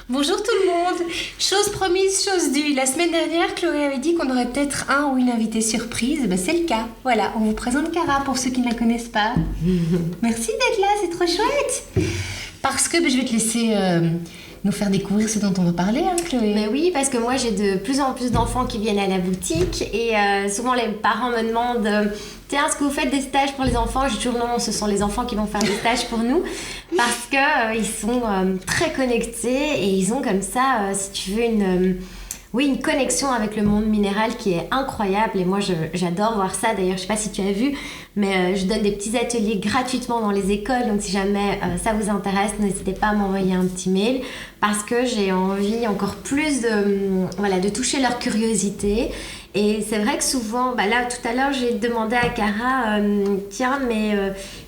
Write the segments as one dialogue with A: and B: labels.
A: Bonjour tout le monde. Chose promise, chose due. La semaine dernière, Chloé avait dit qu'on aurait peut-être un ou une invitée surprise. C'est le cas. Voilà, on vous présente Cara pour ceux qui ne la connaissent pas. Merci d'être là, c'est trop chouette. Parce que je vais te laisser nous faire découvrir ce dont on va parler, hein, Chloé.
B: Mais oui, parce que moi j'ai de plus en plus d'enfants qui viennent à la boutique et souvent les parents me demandent tiens, est-ce que vous faites des stages pour les enfants? Je dis toujours non, ce sont les enfants qui vont faire des stages pour nous parce que ils sont très connectés et ils ont comme ça, si tu veux, une connexion avec le monde minéral qui est incroyable et moi j'adore voir ça. D'ailleurs, je sais pas si tu as vu, mais je donne des petits ateliers gratuitement dans les écoles, donc si jamais ça vous intéresse, n'hésitez pas à m'envoyer un petit mail parce que j'ai envie encore plus de toucher leur curiosité. Et c'est vrai que souvent, là tout à l'heure j'ai demandé à Cara, tiens mais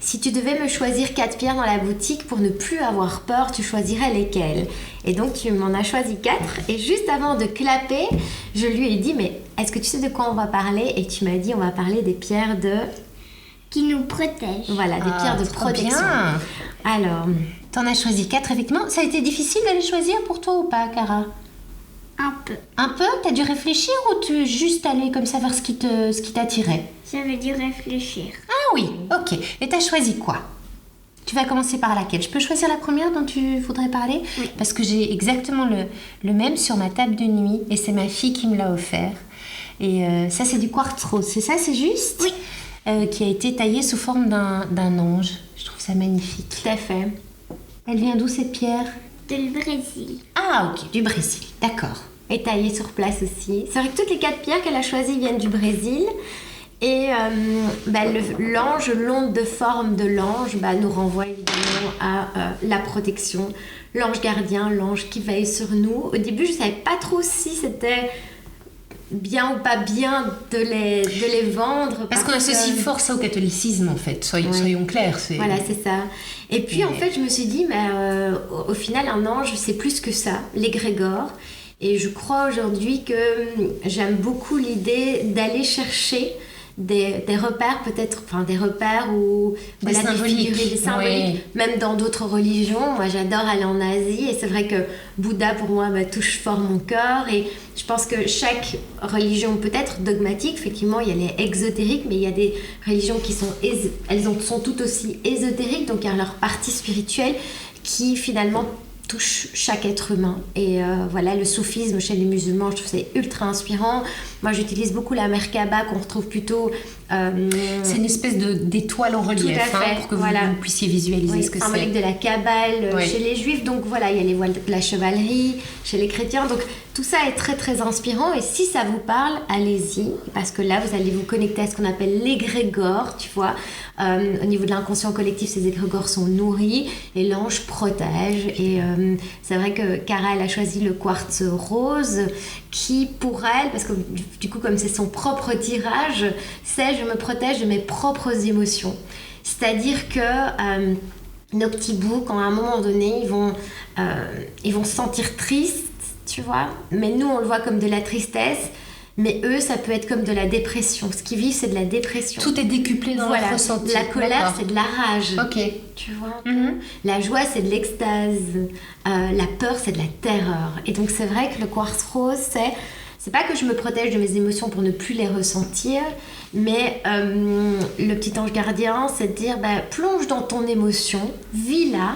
B: si tu devais me choisir 4 pierres dans la boutique pour ne plus avoir peur, tu choisirais lesquelles? Et donc tu m'en as choisi 4 et juste avant de clapper, je lui ai dit mais est-ce que tu sais de quoi on va parler? Et tu m'as dit on va parler des pierres
C: qui nous protègent.
B: Voilà, des pierres de protection.
A: Bien.
B: Alors,
A: T'en as choisi 4 effectivement. Ça a été difficile de les choisir pour toi ou pas, Cara?
C: Un peu.
A: Un peu? T'as dû réfléchir ou tu es juste allé comme ça vers ce qui t'attirait?
C: J'avais dû réfléchir.
A: Ah oui, ok. Et t'as choisi quoi? Tu vas commencer par laquelle? Je peux choisir la première dont tu voudrais parler?
C: Oui.
A: Parce que j'ai exactement le même sur ma table de nuit et c'est ma fille qui me l'a offert. Et ça, c'est du quartz rose, c'est ça, c'est juste?
C: Oui.
A: Qui a été taillé sous forme d'un ange. Je trouve ça magnifique.
B: tout à fait.
A: Elle vient d'où cette pierre?
C: Du Brésil.
A: Ah ok, du Brésil, d'accord.
B: Et taillée sur place aussi. C'est vrai que toutes les 4 pierres qu'elle a choisies viennent du Brésil. Et l'ange, l'onde de forme de l'ange nous renvoie évidemment à la protection. L'ange gardien, l'ange qui veille sur nous. Au début, je ne savais pas trop si c'était bien ou pas bien de les vendre.
A: Parce qu'on associe fort ça au catholicisme en fait, soyons clairs.
B: Voilà, c'est ça. Et puis en fait, je me suis dit, au final, un ange, c'est plus que ça, l'égrégore. Et je crois aujourd'hui que j'aime beaucoup l'idée d'aller chercher des repères peut-être, enfin des repères ou
A: des symboliques,
B: des symboliques,
A: oui.
B: même dans d'autres religions. Moi j'adore aller en Asie et c'est vrai que Bouddha pour moi touche fort mon cœur et je pense que chaque religion peut être dogmatique, effectivement il y a les exotériques mais il y a des religions qui sont sont tout aussi ésotériques, donc il y a leur partie spirituelle qui finalement touche chaque être humain. Et le soufisme chez les musulmans, je trouve ça ultra inspirant. Moi, j'utilise beaucoup la Merkaba qu'on retrouve plutôt...
A: c'est une espèce d'étoile en relief,
B: tout à fait,
A: pour que vous puissiez visualiser ce que c'est.
B: Symbolique de la Kabbale chez les juifs. Donc voilà, il y a les voiles de la chevalerie chez les chrétiens. Donc tout ça est très très inspirant. Et si ça vous parle, allez-y. Parce que là, vous allez vous connecter à ce qu'on appelle l'égrégore, tu vois. Au niveau de l'inconscient collectif, ces égrégores sont nourris et l'ange protège. Et c'est vrai que Cara, elle a choisi le quartz rose qui, pour elle, parce que du coup, comme c'est son propre tirage, c'est je me protège de mes propres émotions. C'est-à-dire que nos petits bouts, quand à un moment donné, ils vont se sentir tristes, tu vois. Mais nous, on le voit comme de la tristesse. Mais eux, ça peut être comme de la dépression. Ce qu'ils vivent, c'est de la dépression.
A: Tout est décuplé dans leur ressenti.
B: La colère, c'est de la rage.
A: Ok.
B: Tu vois. La joie, c'est de l'extase. La peur, c'est de la terreur. Et donc, c'est vrai que le quartz rose, c'est pas que je me protège de mes émotions pour ne plus les ressentir, mais le petit ange gardien, c'est de dire, plonge dans ton émotion, vis-la.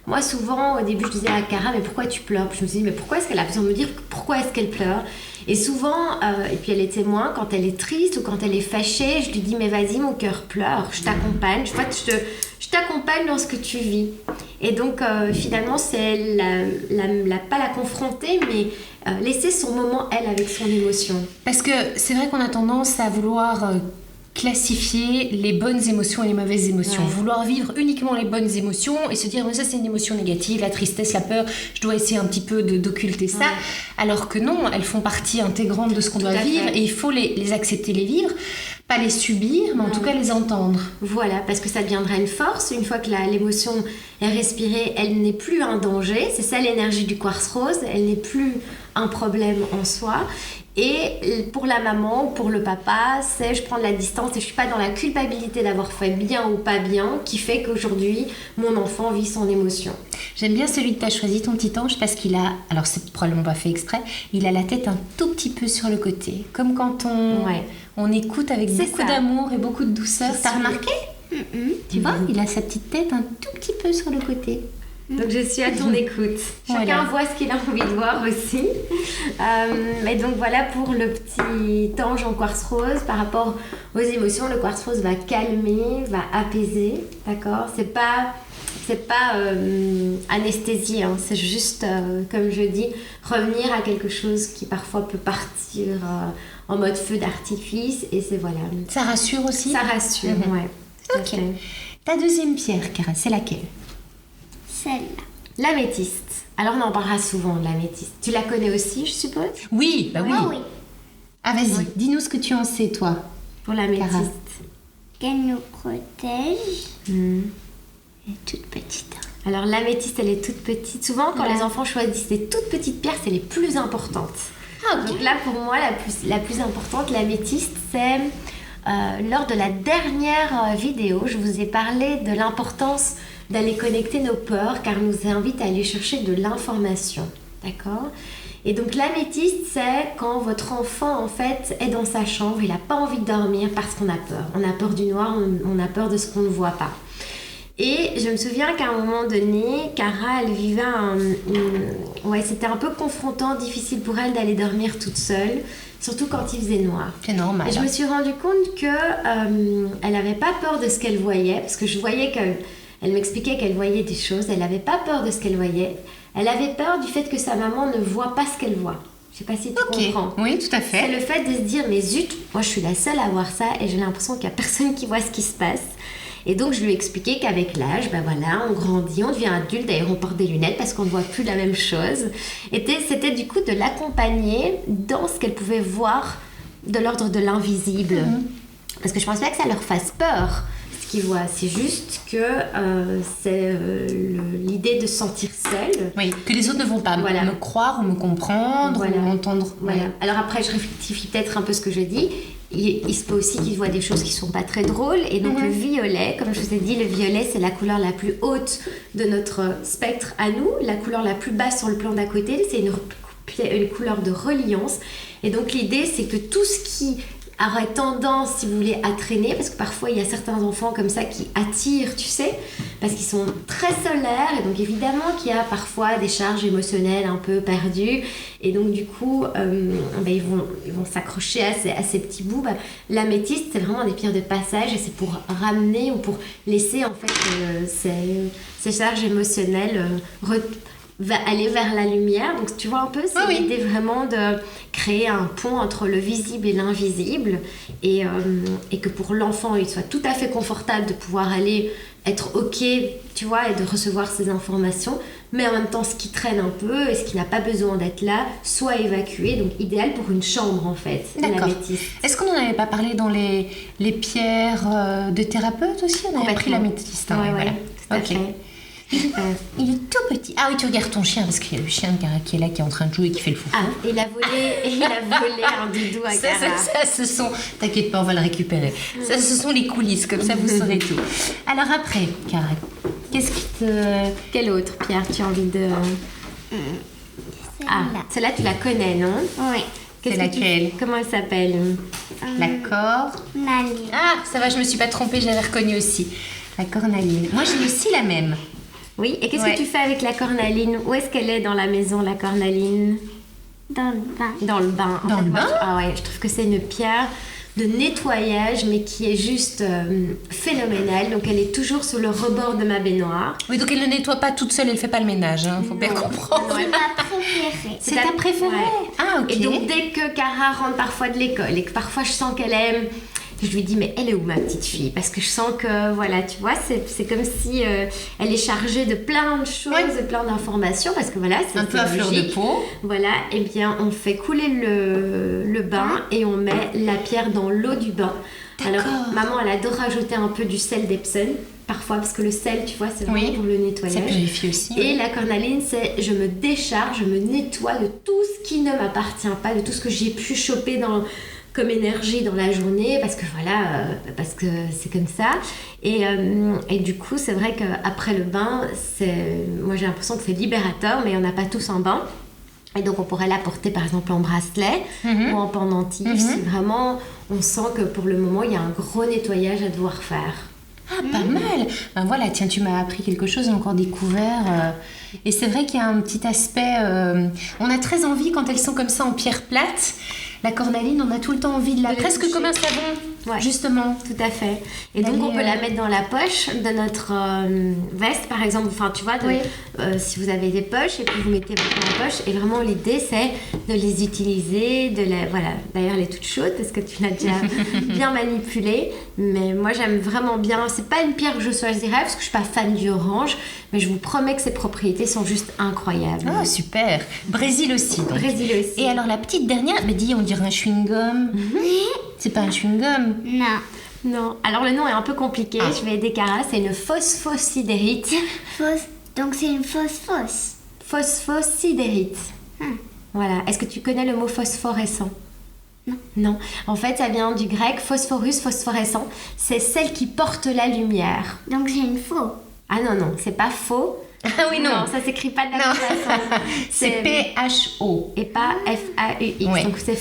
B: Moi, souvent, au début, je disais à Cara, mais pourquoi tu pleures? Puis je me suis dit, mais pourquoi est-ce qu'elle a besoin de me dire pourquoi est-ce qu'elle pleure? Et souvent, et puis elle est témoin, quand elle est triste ou quand elle est fâchée, je lui dis, mais vas-y, mon cœur pleure, je t'accompagne. Je t'accompagne dans ce que tu vis. Et donc, finalement, c'est pas la confronter, mais laisser son moment, elle, avec son émotion.
A: Parce que c'est vrai qu'on a tendance à vouloir classifier les bonnes émotions et les mauvaises émotions. Ouais. Vouloir vivre uniquement les bonnes émotions et se dire mais ça c'est une émotion négative, la tristesse, la peur, je dois essayer un petit peu d'occulter ça. Ouais. Alors que non, elles font partie intégrante de ce qu'on doit vivre et il faut les accepter, les vivre. Pas les subir, mais en tout cas les entendre.
B: Voilà, parce que ça deviendra une force. Une fois que l'émotion est respirée, elle n'est plus un danger. C'est ça l'énergie du quartz rose. Elle n'est plus un problème en soi. Et pour la maman, pour le papa, c'est je prends de la distance et je suis pas dans la culpabilité d'avoir fait bien ou pas bien qui fait qu'aujourd'hui, mon enfant vit son émotion.
A: J'aime bien celui que tu as choisi, ton petit ange, parce qu'il a, alors c'est probablement pas fait exprès, il a la tête un tout petit peu sur le côté. Comme quand on écoute avec
B: C'est
A: beaucoup
B: ça.
A: d'amour et beaucoup de douceur. T'as remarqué? Tu vois, il a sa petite tête un tout petit peu sur le côté.
B: Donc je suis à ton écoute. Chacun
A: Voilà.
B: voit ce qu'il a envie de voir aussi. Et donc voilà pour le petit ange en quartz rose. Par rapport aux émotions, le quartz rose va calmer, va apaiser. D'accord? C'est pas anesthésie, hein. C'est juste, comme je dis, revenir à quelque chose qui parfois peut partir en mode feu d'artifice. Et c'est voilà.
A: Ça rassure aussi?
B: Ça rassure, ouais. Tout à
A: Ok.
B: fait.
A: Ta deuxième pierre, Cara, c'est laquelle?
C: Celle-là.
B: L'améthyste. Alors on en parlera souvent de l'améthyste. Tu la connais aussi, je suppose?
A: Oui, bah oui.
C: Ah oui.
A: Ah vas-y, dis-nous ce que tu en sais, toi.
B: Pour l'améthyste.
C: Qu'elle nous protège.
B: Hmm.
A: Elle est toute petite.
B: Alors l'améthyste, elle est toute petite. Souvent, quand
A: Ouais.
B: les enfants choisissent des toutes petites pierres, c'est les plus importantes. Donc là, pour moi, la plus importante, l'améthyste, c'est lors de la dernière vidéo, je vous ai parlé de l'importance d'aller connecter nos peurs, car elle nous invite à aller chercher de l'information. D'accord? Et donc l'améthyste, c'est quand votre enfant, en fait, est dans sa chambre, il n'a pas envie de dormir parce qu'on a peur. On a peur du noir, on a peur de ce qu'on ne voit pas. Et je me souviens qu'à un moment donné, Cara, elle vivait c'était un peu confrontant, difficile pour elle d'aller dormir toute seule, surtout quand il faisait noir.
A: C'est normal.
B: Et je me suis rendu compte que elle n'avait pas peur de ce qu'elle voyait, parce que je voyais qu'elle m'expliquait qu'elle voyait des choses, elle n'avait pas peur de ce qu'elle voyait, elle avait peur du fait que sa maman ne voit pas ce qu'elle voit. Je sais pas si tu comprends.
A: Oui, tout à
B: C'est
A: fait.
B: le fait de se dire, mais zut, moi je suis la seule à voir ça et j'ai l'impression qu'il n'y a personne qui voit ce qui se passe. Et donc je lui ai expliqué qu'avec l'âge, ben voilà, on grandit, on devient adulte, d'ailleurs on porte des lunettes parce qu'on ne voit plus la même chose. Et c'était du coup de l'accompagner dans ce qu'elle pouvait voir de l'ordre de l'invisible. Parce que je pense pas que ça leur fasse peur, ce qu'ils voient. C'est juste que c'est l'idée de se sentir seule.
A: Oui, que les autres ne vont pas
B: Voilà.
A: me croire ou me comprendre
B: Voilà.
A: ou m'entendre.
B: Voilà. Alors après, je rectifie peut-être un peu ce que je dis. Il se peut aussi qu'ils voient des choses qui sont pas très drôles. Et donc le violet, comme je vous ai dit, le violet, c'est la couleur la plus haute de notre spectre à nous. La couleur la plus basse sur le plan d'à côté, c'est une couleur de reliance. Et donc l'idée, c'est que tout ce qui aurait tendance, si vous voulez, à traîner, parce que parfois il y a certains enfants comme ça qui attirent, tu sais, parce qu'ils sont très solaires, et donc évidemment qu'il y a parfois des charges émotionnelles un peu perdues, et donc du coup, ils vont s'accrocher à ces petits bouts. L'améthyste, c'est vraiment des pierres de passage, et c'est pour ramener ou pour laisser en fait ces charges émotionnelles va aller vers la lumière. Donc tu vois un peu, c'est l'idée vraiment de créer un pont entre le visible et l'invisible, et que pour l'enfant il soit tout à fait confortable de pouvoir aller être ok, tu vois, et de recevoir ces informations, mais en même temps ce qui traîne un peu et ce qui n'a pas besoin d'être là soit évacué. Donc idéal pour une chambre en fait.
A: D'accord.
B: L'améthyste.
A: Est-ce qu'on n'en avait pas parlé dans les pierres de thérapeute aussi? On avait pris l'améthyste. Hein,
B: Ouais,
A: voilà.
B: tout à
A: Ok.
B: fait.
A: Il est tout petit. Ah oui, tu regardes ton chien parce qu'il y a le chien de Cara qui est là, qui est en train de jouer et qui fait le fou.
B: Ah, il a volé un doudou à Cara.
A: Ça, ce sont... T'inquiète pas, on va le récupérer. Ça, ce sont les coulisses, comme ça vous saurez tout. Alors après, Cara, qu'est-ce qui te...
B: Quelle autre pierre tu as envie de... Ah,
C: Celle-là.
B: celle-là tu la connais, non?
C: Oui.
B: Qu'est-ce
A: C'est
B: que tu-
A: laquelle?
B: Comment elle s'appelle?
A: La corde...
C: Naline.
A: Ah, ça va, je me suis pas trompée, j'avais reconnu aussi. La cornaline. Moi, j'ai aussi la même.
B: Oui, et qu'est-ce
A: Ouais.
B: que tu fais avec la cornaline? Où est-ce qu'elle est dans la maison, la cornaline?
C: Dans le bain.
B: Dans le bain. En
A: Dans
B: fait,
A: le
B: moi,
A: bain?
B: Ah ouais, je trouve que c'est une pierre de nettoyage, mais qui est juste phénoménale. Donc elle est toujours sur le rebord de ma baignoire.
A: Oui, donc elle ne nettoie pas toute seule, elle fait pas le ménage, hein, faut bien
B: Non.
A: comprendre.
B: Non,
C: C'est ma préférée.
A: C'est ta préférée?
B: Ouais.
A: Ah, ok.
B: Et donc dès que Cara rentre parfois de l'école et que parfois je sens qu'elle aime, je lui dis mais elle est où ma petite fille? Parce que je sens que voilà, tu vois, c'est comme si elle est chargée de plein de choses, de plein d'informations, parce que voilà, c'est
A: un peu à fleur de
B: logique.
A: peau.
B: Voilà, et bien on fait couler le bain et on met la pierre dans l'eau du bain. Alors maman elle adore rajouter un peu du sel d'Epsom parfois, parce que le sel, tu vois, c'est vraiment
A: Oui.
B: pour le nettoyage.
A: Ça purifie aussi.
B: Et la cornaline, c'est je me décharge, je me nettoie de tout ce qui ne m'appartient pas, de tout ce que j'ai pu choper comme énergie dans la journée, parce que voilà, parce que c'est comme ça. Et du coup, c'est vrai qu'après le bain, moi j'ai l'impression que c'est libérateur, mais on n'a pas tous un bain. Et donc on pourrait l'apporter par exemple en bracelet ou en pendentif, si vraiment on sent que pour le moment il y a un gros nettoyage à devoir faire.
A: Ah, pas mal. Ben voilà, tiens, tu m'as appris quelque chose, j'ai encore découvert. Et c'est vrai qu'il y a un petit aspect... on a très envie, quand elles sont comme ça en pierre plate, la cornaline, on a tout le temps envie de la...
B: De
A: Presque
B: toucher.
A: comme un savon,
B: Ouais.
A: justement.
B: Tout à fait. Et donc,
A: D'aller,
B: on peut la mettre dans la poche de notre veste, par exemple. Enfin, tu vois, si vous avez des poches, et puis vous mettez votre main en poche. Et vraiment, l'idée, c'est de les utiliser. Voilà. D'ailleurs, elle est toute chaude parce que tu l'as déjà bien manipulée. Mais moi, j'aime vraiment bien. C'est pas une pierre que je choisirais parce que je suis pas fan du orange. Mais je vous promets que ses propriétés sont juste incroyables.
A: Oh, super. Brésil aussi, donc.
B: Brésil aussi.
A: Et alors, la petite dernière, mais dis, on dirait un chewing-gum. C'est pas un chewing-gum.
C: Non.
B: Non. Alors, le nom est un peu compliqué.
A: Ah.
B: Je vais aider Cara. C'est une phosphosidérite.
C: Fausse. Donc c'est une fausse.
B: Phosphosidérite. Voilà. Est-ce que tu connais le mot phosphorescent? Non. En fait, ça vient du grec phosphorus, phosphorescent. C'est celle qui porte la lumière.
C: Donc c'est une faux.
B: Ah non, c'est pas faux.
A: Ah oui, non.
B: ça s'écrit pas de la même façon.
A: C'est P-H-O.
B: Et pas F-A-U-X.
A: Ouais.
B: Donc c'est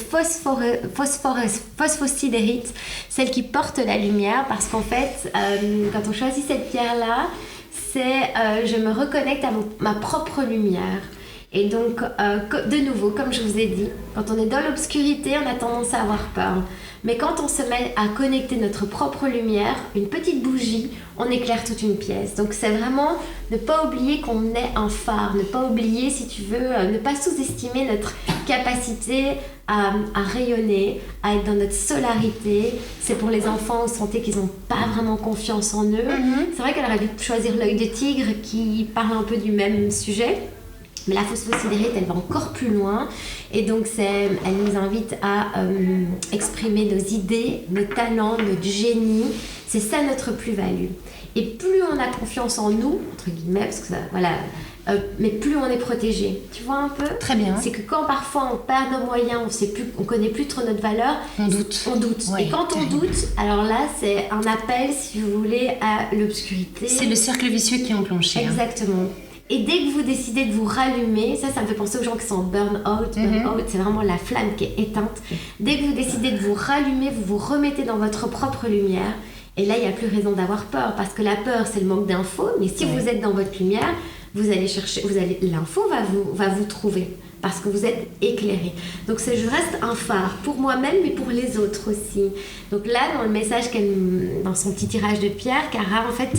B: phosphosidérite, celle qui porte la lumière, parce qu'en fait, quand on choisit cette pierre-là, c'est je me reconnecte à ma propre lumière. Et donc, de nouveau, comme je vous ai dit, quand on est dans l'obscurité, on a tendance à avoir peur. Mais quand on se met à connecter notre propre lumière, une petite bougie, on éclaire toute une pièce. Donc c'est vraiment ne pas oublier qu'on est un phare, ne pas oublier, si tu veux, ne pas sous-estimer notre capacité à rayonner, à être dans notre solarité. C'est pour les enfants, vous sentez qu'ils n'ont pas vraiment confiance en eux. C'est vrai qu'elle aurait dû choisir l'œil de tigre qui parle un peu du même sujet. Mais la phosphosidérite, elle va encore plus loin. Et donc, elle nous invite à exprimer nos idées, nos talents, notre génie. C'est ça notre plus-value. Et plus on a confiance en nous, entre guillemets, parce que ça, voilà, mais plus on est protégé. Tu vois un peu?
A: Très bien.
B: C'est que quand parfois on perd nos moyens, on connaît plus trop notre valeur,
A: On doute.
B: On doute.
A: Ouais,
B: Et quand on
A: terrible.
B: doute, alors là, c'est un appel, si vous voulez, à l'obscurité.
A: C'est le cercle vicieux qui est enclenché. hein.
B: Exactement. Et dès que vous décidez de vous rallumer, ça me fait penser aux gens qui sont en burn-out. Burn-out, c'est vraiment la flamme qui est éteinte. Dès que vous décidez de vous rallumer, vous vous remettez dans votre propre lumière. Et là, il n'y a plus raison d'avoir peur, parce que la peur, c'est le manque d'infos. Mais si vous êtes dans votre lumière, vous allez chercher, l'info va vous trouver, parce que vous êtes éclairé. Donc je reste un phare pour moi-même, mais pour les autres aussi. Donc là, dans le message dans son petit tirage de pierre, Cara, en fait,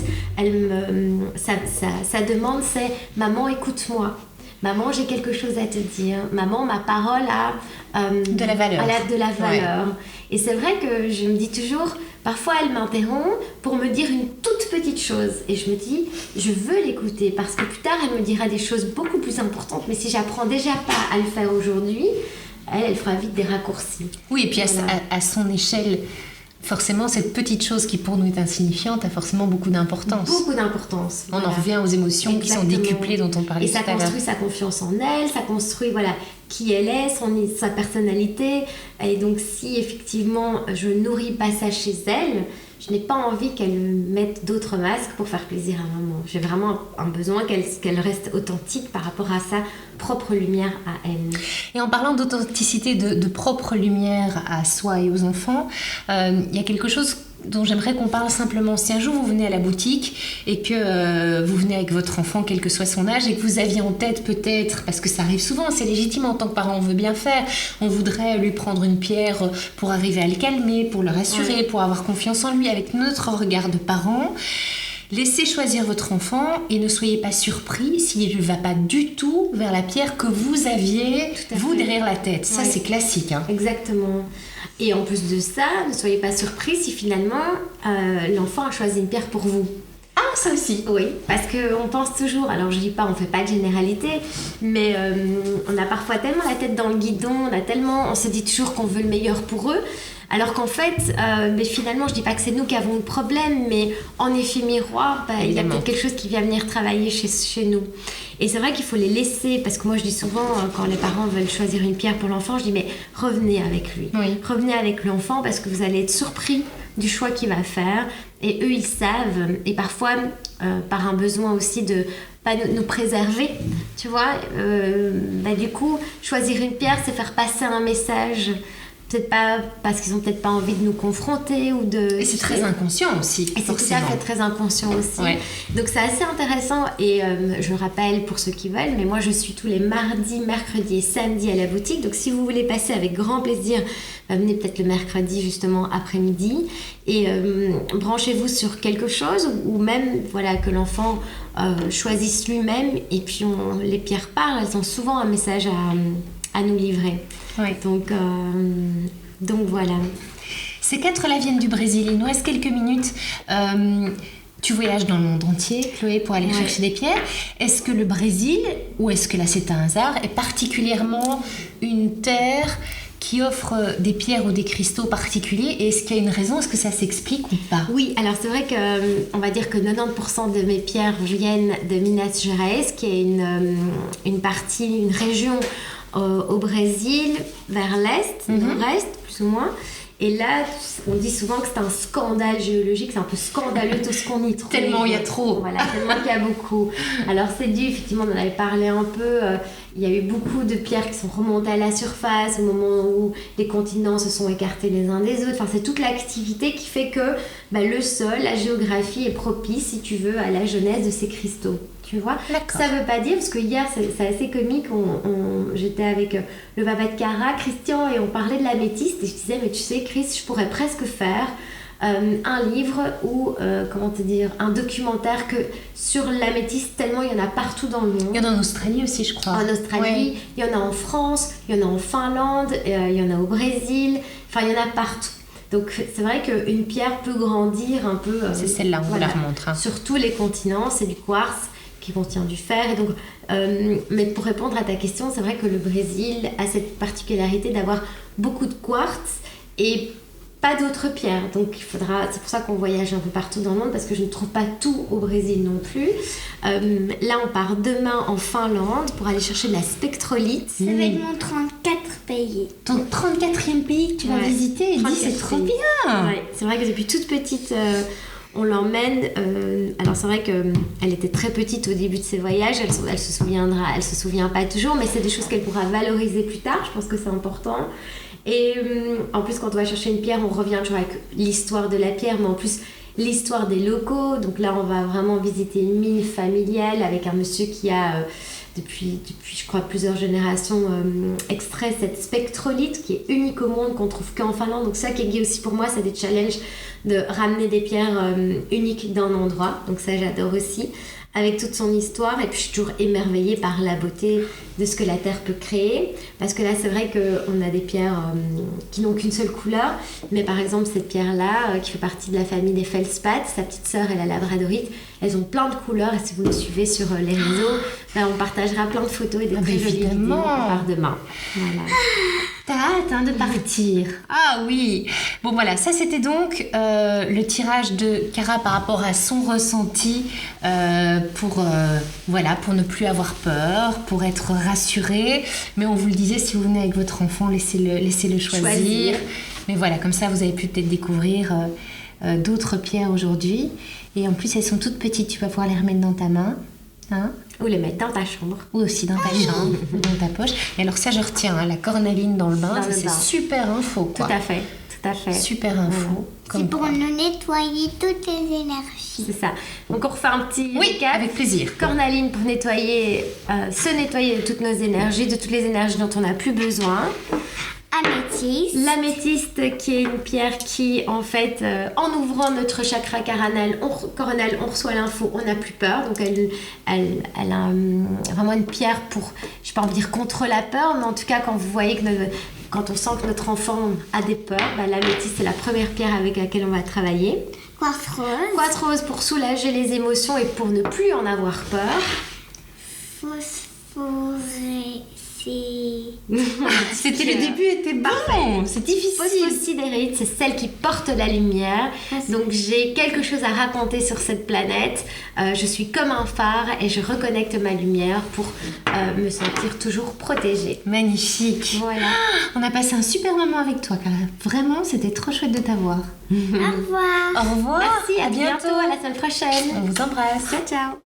B: sa demande, c'est « Maman, écoute-moi. Maman, j'ai quelque chose à te dire. Maman, ma parole a
A: De la valeur.
B: de la valeur. Et c'est vrai que je me dis toujours, parfois elle m'interrompt pour me dire une toute petite chose. Et je me dis, je veux l'écouter parce que plus tard, elle me dira des choses beaucoup plus importantes. Mais si j'apprends déjà pas à le faire aujourd'hui, elle fera vite des raccourcis.
A: Oui, et puis
B: Voilà.
A: à son échelle, forcément, cette petite chose qui pour nous est insignifiante a forcément beaucoup d'importance.
B: Beaucoup d'importance.
A: On
B: Voilà.
A: en revient aux émotions qui sont
B: Exactement.
A: décuplées dont on parlait
B: Et ça
A: tout à l'heure.
B: construit sa confiance en elle, ça construit qui elle est, sa personnalité. Et donc si effectivement je nourris pas ça chez elle, je n'ai pas envie qu'elle mette d'autres masques pour faire plaisir à maman. J'ai vraiment un besoin qu'elle reste authentique par rapport à sa propre lumière à elle.
A: Et en parlant d'authenticité, de propre lumière à soi et aux enfants, il y a quelque chose dont j'aimerais qu'on parle simplement. Si un jour vous venez à la boutique et que vous venez avec votre enfant, quel que soit son âge, et que vous aviez en tête peut-être, parce que ça arrive souvent, c'est légitime en tant que parent, on veut bien faire, on voudrait lui prendre une pierre pour arriver à le calmer, pour le rassurer, pour avoir confiance en lui, avec notre regard de parent. Laissez choisir votre enfant et ne soyez pas surpris s'il ne va pas du tout vers la pierre que vous aviez,
B: Tout à
A: vous,
B: fait.
A: derrière la tête. Ça,
B: Ouais.
A: c'est classique. Hein.
B: Exactement. Et en plus de ça, ne soyez pas surpris si finalement l'enfant a choisi une pierre pour vous.
A: Ah, ça aussi.
B: Oui, parce qu'on pense toujours, alors je dis pas, on fait pas de généralité, mais on a parfois tellement la tête dans le guidon, on se dit toujours qu'on veut le meilleur pour eux, Alors qu'en fait, mais finalement, je dis pas que c'est nous qui avons le problème, mais en effet miroir, il y a peut-être quelque chose qui vient venir travailler chez nous. Et c'est vrai qu'il faut les laisser, parce que moi je dis souvent, quand les parents veulent choisir une pierre pour l'enfant, je dis mais revenez avec lui.
A: Oui.
B: Revenez avec l'enfant parce que vous allez être surpris du choix qu'il va faire. Et eux, ils savent. Et parfois, par un besoin aussi de pas nous préserver, tu vois. Du coup, choisir une pierre, c'est faire passer un message. Peut-être pas parce qu'ils ont peut-être pas envie de nous confronter ou de...
A: Et c'est très inconscient aussi,
B: et c'est tout à fait très inconscient aussi.
A: Ouais.
B: Donc c'est assez intéressant et je rappelle pour ceux qui veulent, mais moi je suis tous les mardis, mercredis et samedis à la boutique. Donc si vous voulez passer avec grand plaisir, venez peut-être le mercredi justement après-midi et branchez-vous sur quelque chose ou même voilà, que l'enfant choisisse lui-même et puis les pierres parlent, elles ont souvent un message à nous livrer.
A: Ouais.
B: Donc voilà.
A: Ces 4 là viennent du Brésil. Il nous reste quelques minutes. Tu voyages dans le monde entier, Chloé, pour aller chercher des pierres. Est-ce que le Brésil, ou est-ce que là c'est un hasard, est particulièrement une terre qui offre des pierres ou des cristaux particuliers? Et est-ce qu'il y a une raison? Est-ce que ça s'explique ou pas?
B: Oui, alors c'est vrai qu'on va dire que 90% de mes pierres viennent de Minas Gerais, qui est une partie, une région au Brésil, vers l'est, nord-est, plus ou moins. Et là, on dit souvent que c'est un scandale géologique, c'est un peu scandaleux tout ce qu'on y trouve.
A: Tellement il y a trop.
B: Voilà, tellement qu'il y a beaucoup. Alors c'est dû, effectivement, on en avait parlé un peu, il y a eu beaucoup de pierres qui sont remontées à la surface au moment où les continents se sont écartés les uns des autres. Enfin, c'est toute l'activité qui fait que le sol, la géographie est propice, si tu veux, à la genèse de ces cristaux. Tu vois, ça veut pas dire, parce que hier c'est assez comique, j'étais avec le papa de Cara, Christian, et on parlait de l'améthyste et je disais mais tu sais Chris, je pourrais presque faire un livre ou un documentaire sur l'améthyste, tellement il y en a partout dans le monde.
A: Il y en a en Australie aussi, je crois.
B: En Australie, il y en a en France, il y en a en Finlande, il y en a au Brésil, enfin il y en a partout. Donc c'est vrai qu'une pierre peut grandir un peu.
A: C'est celle-là, on vous la remontre. Hein.
B: Sur tous les continents, c'est du quartz qui contient du fer. Et donc, mais pour répondre à ta question, c'est vrai que le Brésil a cette particularité d'avoir beaucoup de quartz et pas d'autres pierres. Donc c'est pour ça qu'on voyage un peu partout dans le monde, parce que je ne trouve pas tout au Brésil non plus. Là, on part demain en Finlande pour aller chercher de la spectrolite.
C: Ça va être mon 34 pays.
A: Ton 34e pays que tu vas visiter, et dis c'est trop bien.
B: Ouais, c'est vrai que depuis toute petite... on l'emmène, alors c'est vrai qu'elle était très petite au début de ses voyages, elle se souvient pas toujours, mais c'est des choses qu'elle pourra valoriser plus tard, je pense que c'est important. Et en plus, quand on va chercher une pierre, on revient toujours avec l'histoire de la pierre, mais en plus l'histoire des locaux. Donc là, on va vraiment visiter une mine familiale avec un monsieur qui a... Depuis je crois plusieurs générations extrait cette spectrolite qui est unique au monde, qu'on trouve qu'en Finlande. Donc ça qui est gay aussi pour moi, c'est des challenges de ramener des pierres uniques d'un endroit, donc ça j'adore aussi, avec toute son histoire. Et puis je suis toujours émerveillée par la beauté de ce que la terre peut créer, parce que là c'est vrai qu'on a des pierres qui n'ont qu'une seule couleur, mais par exemple cette pierre là qui fait partie de la famille des feldspath, sa petite sœur est la labradorite, elles ont plein de couleurs, et si vous nous suivez sur les réseaux, on partagera plein de photos et des très jolies vidéos. On part demain. Voilà.
A: T'as hâte de partir. Ah oui. Bon voilà, ça c'était donc le tirage de Cara par rapport à son ressenti pour ne plus avoir peur, pour être rassuré. Mais on vous le disait, si vous venez avec votre enfant, laissez-le choisir. Mais voilà, comme ça vous avez pu peut-être découvrir d'autres pierres aujourd'hui. Et en plus elles sont toutes petites, tu vas pouvoir les remettre dans ta main. Hein?
B: Ou les mettre dans ta chambre.
A: Ou aussi dans ta chambre, ou dans ta poche. Et alors ça, je retiens, la cornaline dans le bain, c'est super info, quoi.
B: Tout à fait.
A: Super info.
C: C'est pour nous nettoyer toutes les énergies.
B: C'est ça. Donc on refait un petit
A: récap. Avec plaisir.
B: Cornaline pour nettoyer, se nettoyer de toutes nos énergies, de toutes les énergies dont on n'a plus besoin.
C: Améthyste.
B: L'améthyste qui est une pierre qui, en fait, en ouvrant notre chakra coronal, on reçoit l'info, on n'a plus peur. Donc elle a vraiment une pierre pour, je ne vais pas en dire contre la peur, mais en tout cas quand vous voyez quand on sent que notre enfant a des peurs, l'améthyste c'est la première pierre avec laquelle on va travailler.
C: Quartz rose.
B: Quartz rose pour soulager les émotions et pour ne plus en avoir peur.
C: Phosphorescence.
A: C'était le début était bon. C'est difficile.
B: Phosphosydérite, c'est celle qui porte la lumière. Donc j'ai quelque chose à raconter sur cette planète. Je suis comme un phare et je reconnecte ma lumière pour me sentir toujours protégée.
A: Magnifique.
B: Voilà.
A: On a passé un super moment avec toi, Clara. Vraiment, c'était trop chouette de t'avoir.
C: Au revoir.
A: Au revoir.
B: Merci, à bientôt, à la semaine prochaine.
A: On vous embrasse.
B: Ciao, ciao.